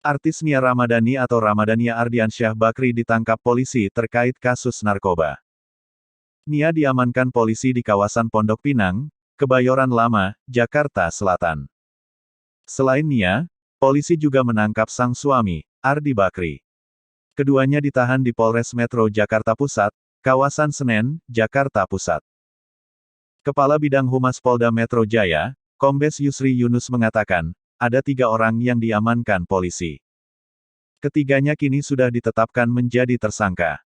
Artis Nia Ramadhani atau Ramadhania Ardiansyah Bakri ditangkap polisi terkait kasus narkoba. Nia diamankan polisi di kawasan Pondok Pinang, Kebayoran Lama, Jakarta Selatan. Selain Nia, polisi juga menangkap sang suami, Ardi Bakri. Keduanya ditahan di Polres Metro Jakarta Pusat, kawasan Senen, Jakarta Pusat. Kepala Bidang Humas Polda Metro Jaya, Kombes Yusri Yunus mengatakan, ada 3 orang yang diamankan polisi. Ketiganya kini sudah ditetapkan menjadi tersangka.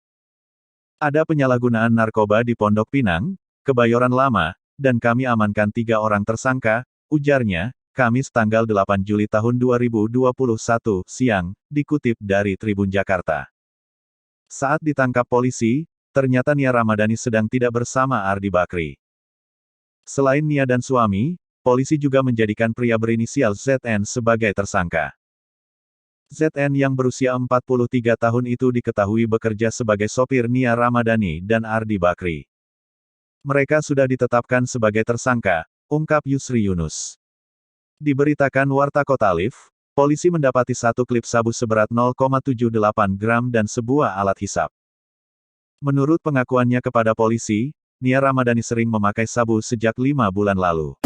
Ada penyalahgunaan narkoba di Pondok Pinang, Kebayoran Lama, dan kami amankan 3 orang tersangka, ujarnya, Kamis tanggal 8 Juli tahun 2021, siang, dikutip dari Tribun Jakarta. Saat ditangkap polisi, ternyata Nia Ramadhani sedang tidak bersama Ardi Bakri. Selain Nia dan suami, polisi juga menjadikan pria berinisial ZN sebagai tersangka. ZN yang berusia 43 tahun itu diketahui bekerja sebagai sopir Nia Ramadhani dan Ardi Bakri. Mereka sudah ditetapkan sebagai tersangka, ungkap Yusri Yunus. Diberitakan Warta Kota Live, polisi mendapati 1 klip sabu seberat 0,78 gram dan sebuah alat hisap. Menurut pengakuannya kepada polisi, Nia Ramadhani sering memakai sabu sejak 5 bulan lalu.